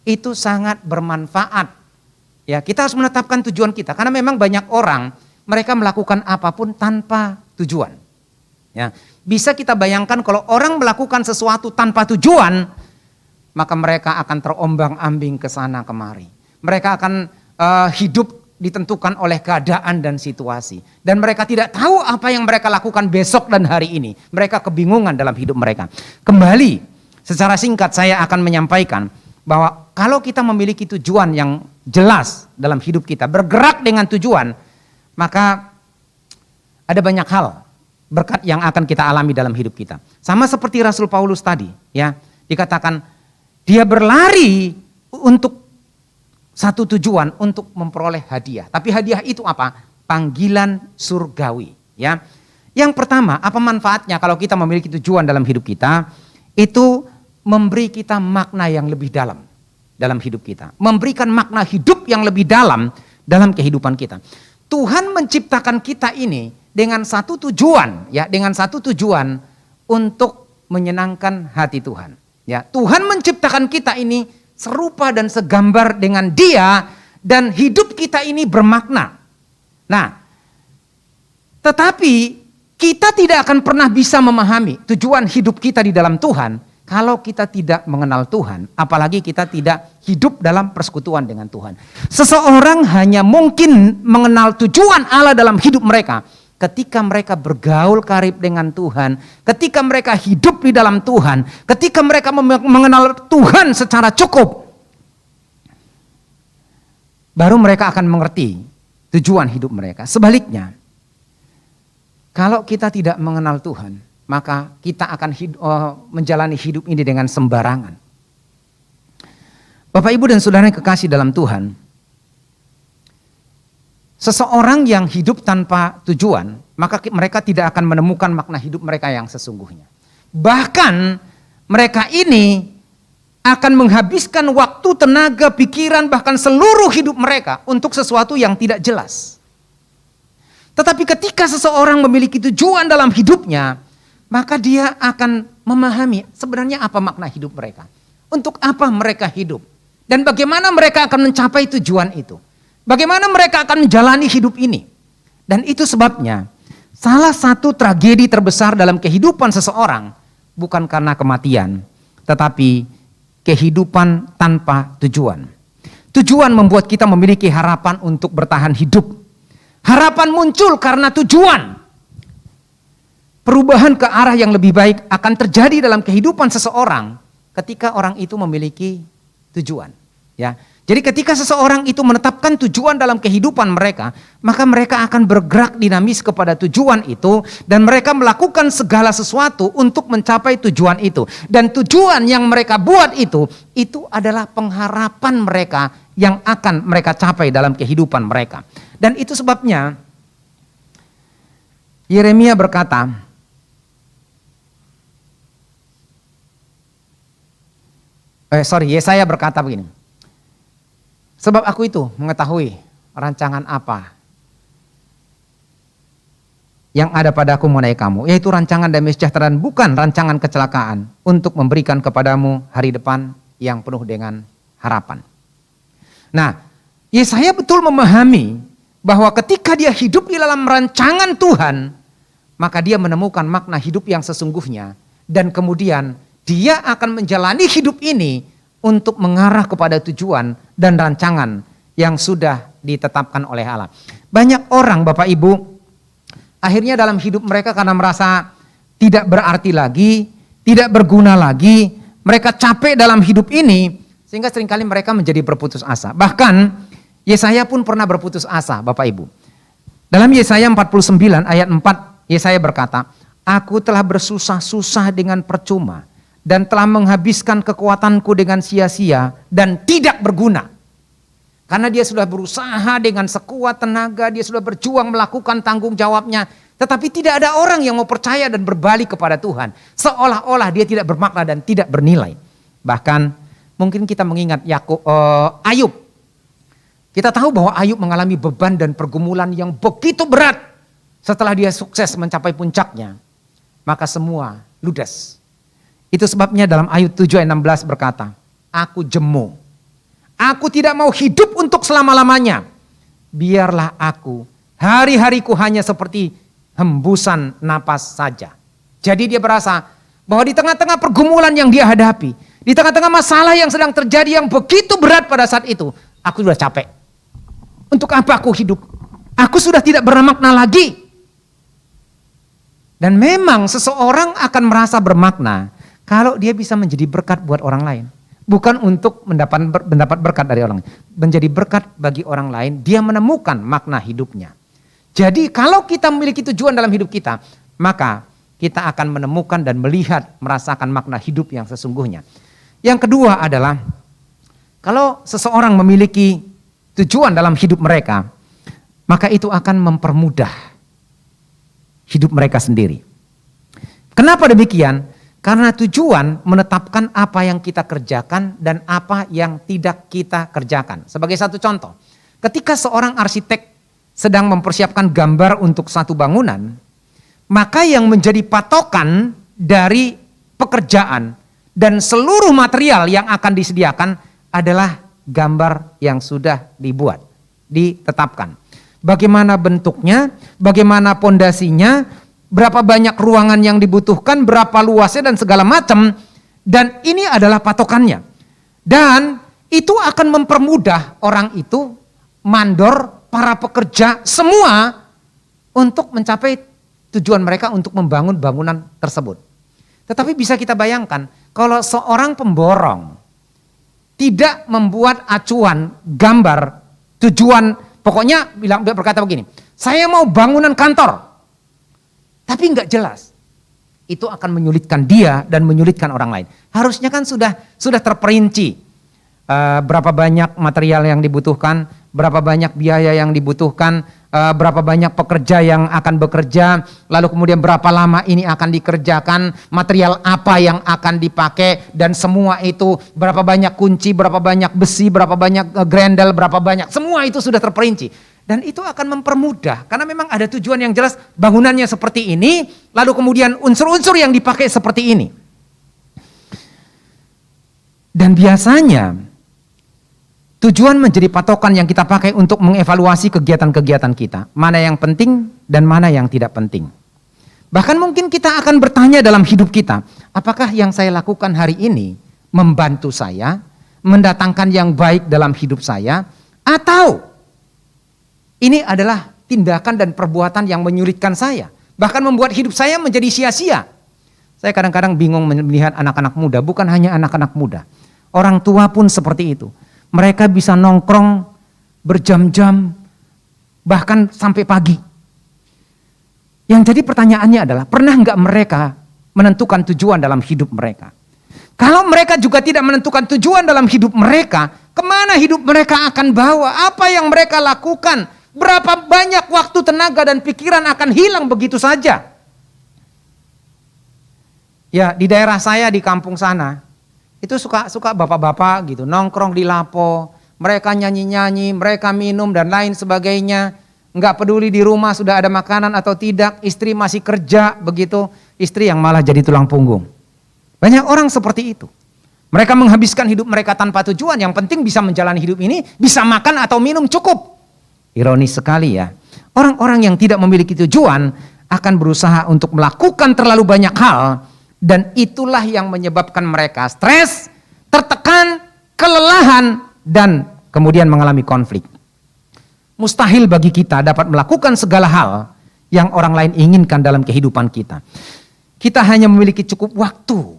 itu sangat bermanfaat. Ya kita harus menetapkan tujuan kita, karena memang banyak orang mereka melakukan apapun tanpa tujuan. Ya, bisa kita bayangkan kalau orang melakukan sesuatu tanpa tujuan, maka mereka akan terombang-ambing ke sana kemari. Mereka akan hidup ditentukan oleh keadaan dan situasi. Dan mereka tidak tahu apa yang mereka lakukan besok dan hari ini. Mereka kebingungan dalam hidup mereka. Kembali, secara singkat saya akan menyampaikan bahwa kalau kita memiliki tujuan yang jelas dalam hidup kita, bergerak dengan tujuan, maka ada banyak hal berkat yang akan kita alami dalam hidup kita. Sama seperti Rasul Paulus tadi, ya, dikatakan dia berlari untuk satu tujuan, untuk memperoleh hadiah. Tapi hadiah itu apa? Panggilan surgawi. Ya, yang pertama, apa manfaatnya kalau kita memiliki tujuan dalam hidup kita? Itu memberi kita makna yang lebih dalam hidup kita. Memberikan makna hidup yang lebih dalam kehidupan kita. Tuhan menciptakan kita ini dengan satu tujuan, ya, dengan satu tujuan untuk menyenangkan hati Tuhan. Ya, Tuhan menciptakan kita ini serupa dan segambar dengan Dia, dan hidup kita ini bermakna. Nah, tetapi kita tidak akan pernah bisa memahami tujuan hidup kita di dalam Tuhan kalau kita tidak mengenal Tuhan, apalagi kita tidak hidup dalam persekutuan dengan Tuhan. Seseorang hanya mungkin mengenal tujuan Allah dalam hidup mereka ketika mereka bergaul karib dengan Tuhan, ketika mereka hidup di dalam Tuhan, ketika mereka mengenal Tuhan secara cukup, baru mereka akan mengerti tujuan hidup mereka. Sebaliknya, kalau kita tidak mengenal Tuhan, maka kita akan menjalani hidup ini dengan sembarangan. Bapak, Ibu, dan saudara yang kekasih dalam Tuhan, seseorang yang hidup tanpa tujuan, maka mereka tidak akan menemukan makna hidup mereka yang sesungguhnya. Bahkan mereka ini akan menghabiskan waktu, tenaga, pikiran, bahkan seluruh hidup mereka untuk sesuatu yang tidak jelas. Tetapi ketika seseorang memiliki tujuan dalam hidupnya, maka dia akan memahami sebenarnya apa makna hidup mereka. Untuk apa mereka hidup. Dan bagaimana mereka akan mencapai tujuan itu. Bagaimana mereka akan menjalani hidup ini. Dan itu sebabnya salah satu tragedi terbesar dalam kehidupan seseorang bukan karena kematian, tetapi kehidupan tanpa tujuan. Tujuan membuat kita memiliki harapan untuk bertahan hidup. Harapan muncul karena tujuan. Perubahan ke arah yang lebih baik akan terjadi dalam kehidupan seseorang ketika orang itu memiliki tujuan. Ya. Jadi ketika seseorang itu menetapkan tujuan dalam kehidupan mereka, maka mereka akan bergerak dinamis kepada tujuan itu, dan mereka melakukan segala sesuatu untuk mencapai tujuan itu. Dan tujuan yang mereka buat itu adalah pengharapan mereka yang akan mereka capai dalam kehidupan mereka. Dan itu sebabnya Yeremia berkata, Yesaya berkata begini. Sebab aku itu mengetahui rancangan apa yang ada padaku mengenai kamu, yaitu rancangan damai sejahtera, bukan rancangan kecelakaan, untuk memberikan kepadamu hari depan yang penuh dengan harapan. Nah, Yesaya betul memahami bahwa ketika dia hidup di dalam rancangan Tuhan, maka dia menemukan makna hidup yang sesungguhnya, dan kemudian dia akan menjalani hidup ini untuk mengarah kepada tujuan dan rancangan yang sudah ditetapkan oleh Allah. Banyak orang, Bapak Ibu, akhirnya dalam hidup mereka karena merasa tidak berarti lagi, tidak berguna lagi, mereka capek dalam hidup ini, sehingga seringkali mereka menjadi berputus asa. Bahkan Yesaya pun pernah berputus asa, Bapak Ibu. Dalam Yesaya 49 ayat 4, Yesaya berkata, aku telah bersusah-susah dengan percuma, dan telah menghabiskan kekuatanku dengan sia-sia dan tidak berguna. Karena dia sudah berusaha dengan sekuat tenaga, dia sudah berjuang melakukan tanggung jawabnya, tetapi tidak ada orang yang mau percaya dan berbalik kepada Tuhan. Seolah-olah dia tidak bermakna dan tidak bernilai. Bahkan mungkin kita mengingat Ayub. Kita tahu bahwa Ayub mengalami beban dan pergumulan yang begitu berat. Setelah dia sukses mencapai puncaknya, maka semua ludes. Itu sebabnya dalam Ayub 7 ayat 16 berkata, aku jemu, aku tidak mau hidup untuk selama-lamanya. Biarlah aku, hari-hariku hanya seperti hembusan napas saja. Jadi dia berasa bahwa di tengah-tengah pergumulan yang dia hadapi, di tengah-tengah masalah yang sedang terjadi yang begitu berat pada saat itu, aku sudah capek. Untuk apa aku hidup? Aku sudah tidak bermakna lagi. Dan memang seseorang akan merasa bermakna kalau dia bisa menjadi berkat buat orang lain. Bukan untuk mendapat berkat dari orang lain. Menjadi berkat bagi orang lain, dia menemukan makna hidupnya. Jadi kalau kita memiliki tujuan dalam hidup kita, maka kita akan menemukan dan melihat, merasakan makna hidup yang sesungguhnya. Yang kedua adalah, kalau seseorang memiliki tujuan dalam hidup mereka, maka itu akan mempermudah hidup mereka sendiri. Kenapa demikian? Karena tujuan menetapkan apa yang kita kerjakan dan apa yang tidak kita kerjakan. Sebagai satu contoh, ketika seorang arsitek sedang mempersiapkan gambar untuk satu bangunan, maka yang menjadi patokan dari pekerjaan dan seluruh material yang akan disediakan adalah gambar yang sudah dibuat, ditetapkan. Bagaimana bentuknya, bagaimana pondasinya, berapa banyak ruangan yang dibutuhkan, berapa luasnya dan segala macam. Dan ini adalah patokannya. Dan itu akan mempermudah orang itu, mandor, para pekerja, semua untuk mencapai tujuan mereka untuk membangun bangunan tersebut. Tetapi bisa kita bayangkan, kalau seorang pemborong tidak membuat acuan, gambar, tujuan, pokoknya berkata begini, saya mau bangunan kantor. Tapi enggak jelas. Itu akan menyulitkan dia dan menyulitkan orang lain. Harusnya kan sudah terperinci berapa banyak material yang dibutuhkan, berapa banyak biaya yang dibutuhkan, berapa banyak pekerja yang akan bekerja, lalu kemudian berapa lama ini akan dikerjakan, material apa yang akan dipakai, dan semua itu berapa banyak kunci, berapa banyak besi, berapa banyak grendel, berapa banyak, semua itu sudah terperinci. Dan itu akan mempermudah, karena memang ada tujuan yang jelas, bangunannya seperti ini, lalu kemudian unsur-unsur yang dipakai seperti ini. Dan biasanya, tujuan menjadi patokan yang kita pakai untuk mengevaluasi kegiatan-kegiatan kita. Mana yang penting dan mana yang tidak penting. Bahkan mungkin kita akan bertanya dalam hidup kita, apakah yang saya lakukan hari ini membantu saya, mendatangkan yang baik dalam hidup saya, atau ini adalah tindakan dan perbuatan yang menyulitkan saya, bahkan membuat hidup saya menjadi sia-sia. Saya kadang-kadang bingung melihat anak-anak muda, bukan hanya anak-anak muda. Orang tua pun seperti itu. Mereka bisa nongkrong berjam-jam, bahkan sampai pagi. Yang jadi pertanyaannya adalah, pernah nggak mereka menentukan tujuan dalam hidup mereka? Kalau mereka juga tidak menentukan tujuan dalam hidup mereka, kemana hidup mereka akan bawa? Apa yang mereka lakukan? Berapa banyak waktu, tenaga, dan pikiran akan hilang begitu saja? Ya, di daerah saya di kampung sana, itu suka bapak-bapak gitu, nongkrong di lapo, mereka nyanyi-nyanyi, mereka minum dan lain sebagainya. Enggak peduli di rumah sudah ada makanan atau tidak, istri masih kerja begitu, istri yang malah jadi tulang punggung. Banyak orang seperti itu. Mereka menghabiskan hidup mereka tanpa tujuan, yang penting bisa menjalani hidup ini, bisa makan atau minum cukup. Ironis sekali ya, orang-orang yang tidak memiliki tujuan akan berusaha untuk melakukan terlalu banyak hal, dan itulah yang menyebabkan mereka stres, tertekan, kelelahan, dan kemudian mengalami konflik. Mustahil bagi kita dapat melakukan segala hal yang orang lain inginkan dalam kehidupan kita. Kita hanya memiliki cukup waktu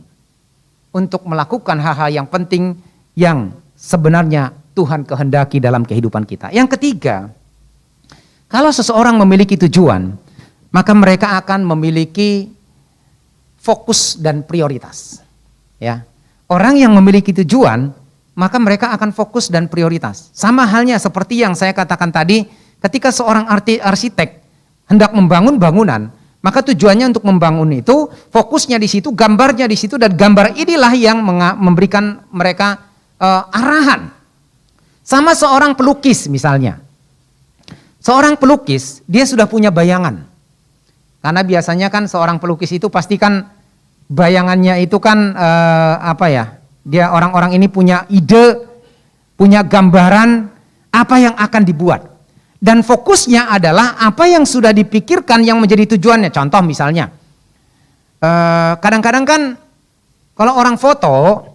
untuk melakukan hal-hal yang penting yang sebenarnya Tuhan kehendaki dalam kehidupan kita. Yang ketiga, kalau seseorang memiliki tujuan, maka mereka akan memiliki fokus dan prioritas. Ya, orang yang memiliki tujuan, maka mereka akan fokus dan prioritas. Sama halnya seperti yang saya katakan tadi, ketika seorang arsitek hendak membangun bangunan, maka tujuannya untuk membangun itu, fokusnya di situ, gambarnya di situ, dan gambar inilah yang memberikan mereka arahan. Sama seorang pelukis misalnya. Seorang pelukis, dia sudah punya bayangan. Karena biasanya kan seorang pelukis itu pasti kan bayangannya itu kan dia orang-orang ini punya ide, punya gambaran apa yang akan dibuat. Dan fokusnya adalah apa yang sudah dipikirkan yang menjadi tujuannya. Contoh misalnya, kadang-kadang kan kalau orang foto,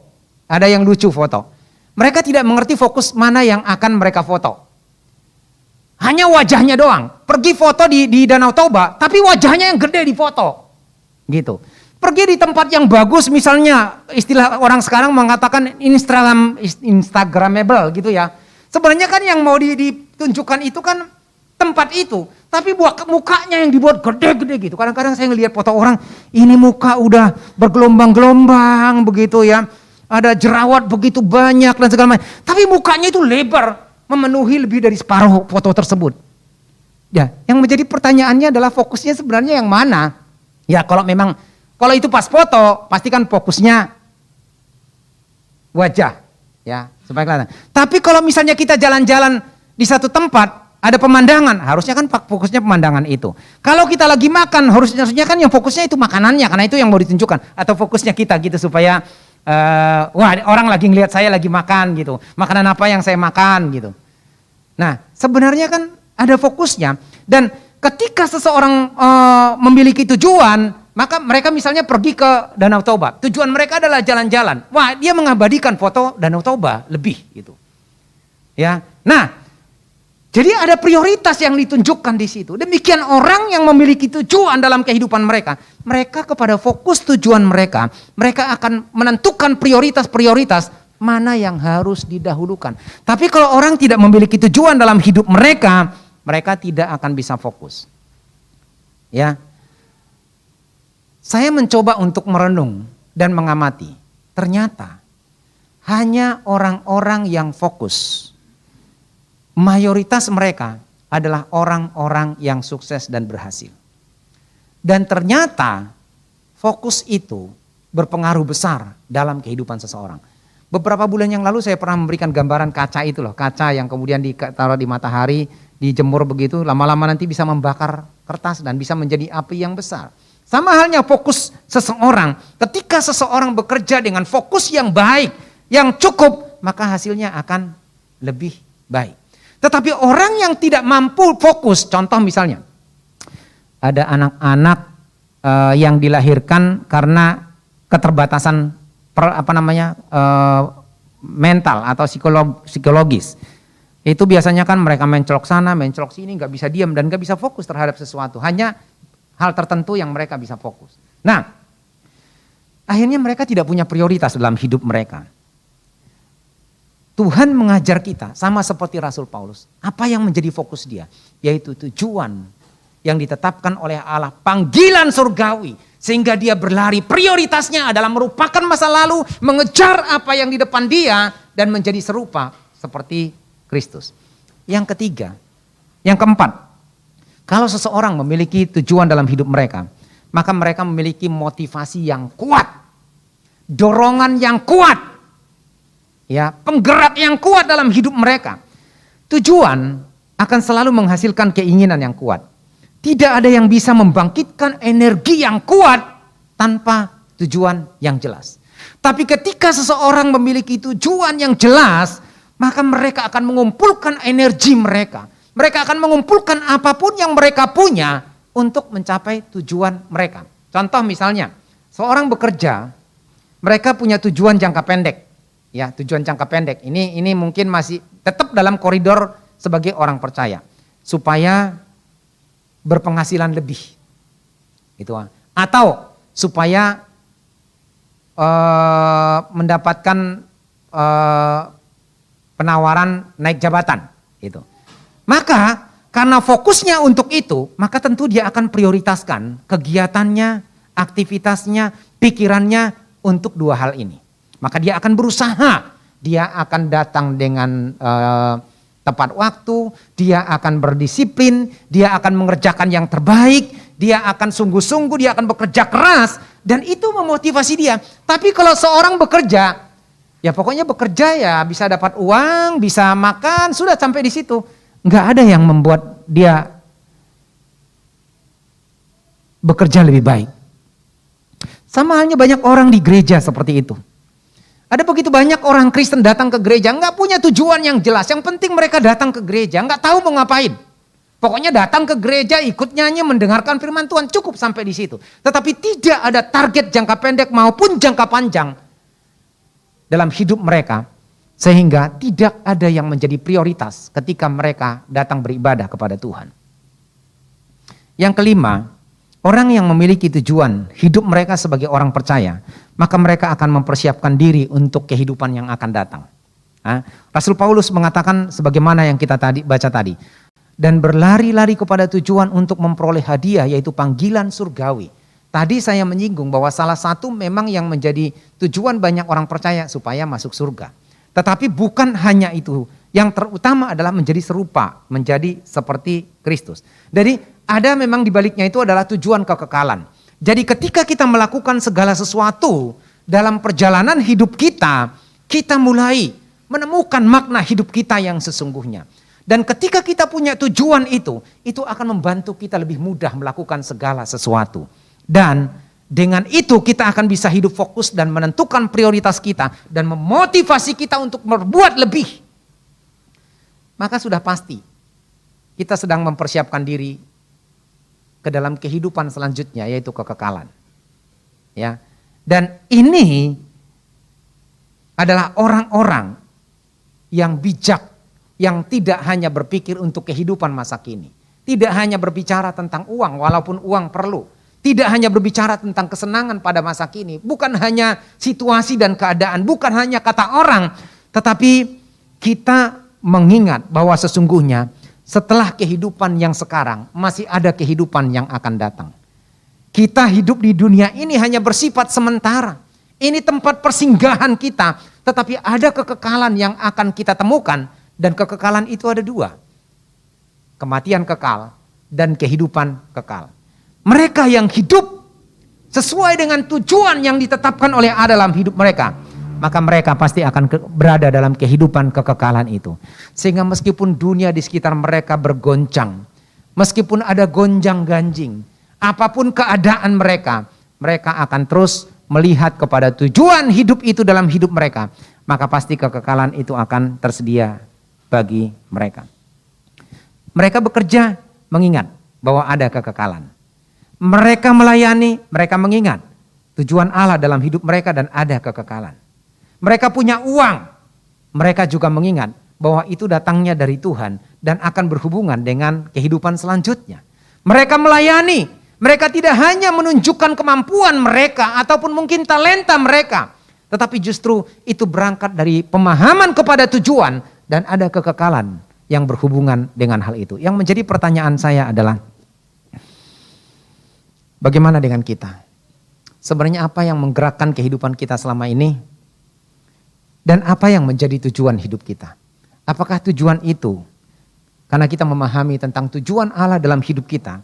ada yang lucu foto. Mereka tidak mengerti fokus mana yang akan mereka foto. Hanya wajahnya doang. Pergi foto di Danau Toba, tapi wajahnya yang gede di foto. Gitu. Pergi di tempat yang bagus, misalnya istilah orang sekarang mengatakan Instagramable gitu ya. Sebenarnya kan yang mau ditunjukkan itu kan tempat itu. Tapi mukanya yang dibuat gede-gede gitu. Kadang-kadang saya ngelihat foto orang, ini muka udah bergelombang-gelombang begitu ya. Ada jerawat begitu banyak dan segala macam. Tapi mukanya itu lebar. Memenuhi lebih dari separuh foto tersebut. Ya, yang menjadi pertanyaannya adalah fokusnya sebenarnya yang mana? Ya, kalau memang Kalau itu pas foto, pastikan fokusnya wajah, ya, supaya kelihatan. Tapi kalau misalnya kita jalan-jalan di satu tempat, ada pemandangan, harusnya kan fokusnya pemandangan itu. Kalau kita lagi makan, harusnya kan yang fokusnya itu makanannya, karena itu yang mau ditunjukkan. Atau fokusnya kita gitu supaya, wah orang lagi ngelihat saya lagi makan gitu. Makanan apa yang saya makan gitu. Nah sebenarnya kan ada fokusnya. Dan ketika seseorang memiliki tujuan, maka mereka misalnya pergi ke Danau Toba. Tujuan mereka adalah jalan-jalan. Wah, dia mengabadikan foto Danau Toba lebih gitu. Ya. Nah, jadi ada prioritas yang ditunjukkan di situ. Demikian orang yang memiliki tujuan dalam kehidupan mereka. Mereka kepada fokus tujuan mereka, mereka akan menentukan prioritas-prioritas mana yang harus didahulukan. Tapi kalau orang tidak memiliki tujuan dalam hidup mereka, mereka tidak akan bisa fokus. Ya. Saya mencoba untuk merenung dan mengamati. Ternyata hanya orang-orang yang fokus. Mayoritas mereka adalah orang-orang yang sukses dan berhasil. Dan ternyata fokus itu berpengaruh besar dalam kehidupan seseorang. Beberapa bulan yang lalu saya pernah memberikan gambaran kaca itu loh. Kaca yang kemudian ditaruh di matahari, dijemur begitu, lama-lama nanti bisa membakar kertas dan bisa menjadi api yang besar. Sama halnya fokus seseorang. Ketika seseorang bekerja dengan fokus yang baik, yang cukup, maka hasilnya akan lebih baik. Tetapi orang yang tidak mampu fokus, contoh misalnya, ada anak-anak yang dilahirkan karena keterbatasan mental atau psikologis. Itu biasanya kan mereka mencolok sana, mencolok sini, nggak bisa diam dan nggak bisa fokus terhadap sesuatu. Hanya hal tertentu yang mereka bisa fokus. Nah, akhirnya mereka tidak punya prioritas dalam hidup mereka. Tuhan mengajar kita sama seperti Rasul Paulus. Apa yang menjadi fokus dia? Yaitu tujuan yang ditetapkan oleh Allah, panggilan surgawi. Sehingga dia berlari, prioritasnya adalah merupakan masa lalu, mengejar apa yang di depan dia dan menjadi serupa seperti Kristus. Yang ketiga, yang keempat. Kalau seseorang memiliki tujuan dalam hidup mereka, maka mereka memiliki motivasi yang kuat, dorongan yang kuat, ya, penggerak yang kuat dalam hidup mereka. Tujuan akan selalu menghasilkan keinginan yang kuat. Tidak ada yang bisa membangkitkan energi yang kuat tanpa tujuan yang jelas. Tapi ketika seseorang memiliki tujuan yang jelas, maka mereka akan mengumpulkan energi mereka. Mereka akan mengumpulkan apapun yang mereka punya untuk mencapai tujuan mereka. Contoh misalnya, seorang bekerja, mereka punya tujuan jangka pendek. Ya, tujuan jangka pendek. Ini mungkin masih tetap dalam koridor sebagai orang percaya. Supaya berpenghasilan lebih. Itu. Atau supaya mendapatkan penawaran naik jabatan. Itu. Maka karena fokusnya untuk itu, maka tentu dia akan prioritaskan kegiatannya, aktivitasnya, pikirannya untuk dua hal ini. Maka dia akan berusaha, dia akan datang dengan tepat waktu, dia akan berdisiplin, dia akan mengerjakan yang terbaik, dia akan sungguh-sungguh, dia akan bekerja keras, dan itu memotivasi dia. Tapi kalau seorang bekerja, ya pokoknya bekerja ya bisa dapat uang, bisa makan, sudah sampai di situ. Enggak ada yang membuat dia bekerja lebih baik. Sama halnya banyak orang di gereja seperti itu. Ada begitu banyak orang Kristen datang ke gereja, enggak punya tujuan yang jelas. Yang penting mereka datang ke gereja, enggak tahu mau ngapain. Pokoknya datang ke gereja, ikut nyanyi, mendengarkan firman Tuhan, cukup sampai di situ. Tetapi tidak ada target jangka pendek maupun jangka panjang dalam hidup mereka. Sehingga tidak ada yang menjadi prioritas ketika mereka datang beribadah kepada Tuhan. Yang kelima, orang yang memiliki tujuan hidup mereka sebagai orang percaya, maka mereka akan mempersiapkan diri untuk kehidupan yang akan datang. Rasul Paulus mengatakan sebagaimana yang kita baca tadi. Dan berlari-lari kepada tujuan untuk memperoleh hadiah, yaitu panggilan surgawi. Tadi saya menyinggung bahwa salah satu memang yang menjadi tujuan banyak orang percaya supaya masuk surga. Tetapi bukan hanya itu, yang terutama adalah menjadi serupa, menjadi seperti Kristus. Jadi ada memang di baliknya itu adalah tujuan kekekalan. Jadi ketika kita melakukan segala sesuatu dalam perjalanan hidup kita, kita mulai menemukan makna hidup kita yang sesungguhnya. Dan ketika kita punya tujuan itu akan membantu kita lebih mudah melakukan segala sesuatu. Dan dengan itu kita akan bisa hidup fokus dan menentukan prioritas kita dan memotivasi kita untuk berbuat lebih. Maka sudah pasti kita sedang mempersiapkan diri ke dalam kehidupan selanjutnya, yaitu kekekalan. Ya. Dan ini adalah orang-orang yang bijak, yang tidak hanya berpikir untuk kehidupan masa kini. Tidak hanya berbicara tentang uang, walaupun uang perlu. Tidak hanya berbicara tentang kesenangan pada masa kini. Bukan hanya situasi dan keadaan, bukan hanya kata orang. Tetapi kita mengingat bahwa sesungguhnya setelah kehidupan yang sekarang masih ada kehidupan yang akan datang. Kita hidup di dunia ini hanya bersifat sementara. Ini tempat persinggahan kita, tetapi ada kekekalan yang akan kita temukan, dan kekekalan itu ada dua. Kematian kekal dan kehidupan kekal. Mereka yang hidup sesuai dengan tujuan yang ditetapkan oleh Allah dalam hidup mereka, maka mereka pasti akan berada dalam kehidupan kekekalan itu. Sehingga meskipun dunia di sekitar mereka bergoncang, meskipun ada gonjang-ganjing, apapun keadaan mereka, mereka akan terus melihat kepada tujuan hidup itu dalam hidup mereka. Maka pasti kekekalan itu akan tersedia bagi mereka. Mereka bekerja mengingat bahwa ada kekekalan. Mereka melayani, mereka mengingat tujuan Allah dalam hidup mereka dan ada kekekalan. Mereka punya uang, mereka juga mengingat bahwa itu datangnya dari Tuhan dan akan berhubungan dengan kehidupan selanjutnya. Mereka melayani, mereka tidak hanya menunjukkan kemampuan mereka ataupun mungkin talenta mereka, tetapi justru itu berangkat dari pemahaman kepada tujuan dan ada kekekalan yang berhubungan dengan hal itu. Yang menjadi pertanyaan saya adalah, bagaimana dengan kita? Sebenarnya apa yang menggerakkan kehidupan kita selama ini? Dan apa yang menjadi tujuan hidup kita? Apakah tujuan itu karena kita memahami tentang tujuan Allah dalam hidup kita?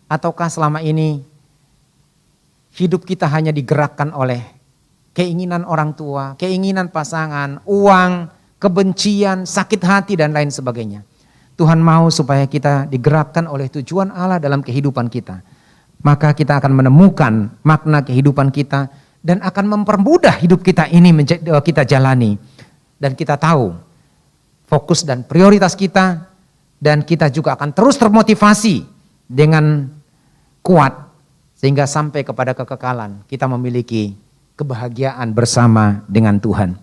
Ataukah selama ini hidup kita hanya digerakkan oleh keinginan orang tua, keinginan pasangan, uang, kebencian, sakit hati dan lain sebagainya? Tuhan mau supaya kita digerakkan oleh tujuan Allah dalam kehidupan kita. Maka kita akan menemukan makna kehidupan kita dan akan mempermudah hidup kita ini kita jalani. Dan kita tahu fokus dan prioritas kita, dan kita juga akan terus termotivasi dengan kuat sehingga sampai kepada kekekalan kita memiliki kebahagiaan bersama dengan Tuhan.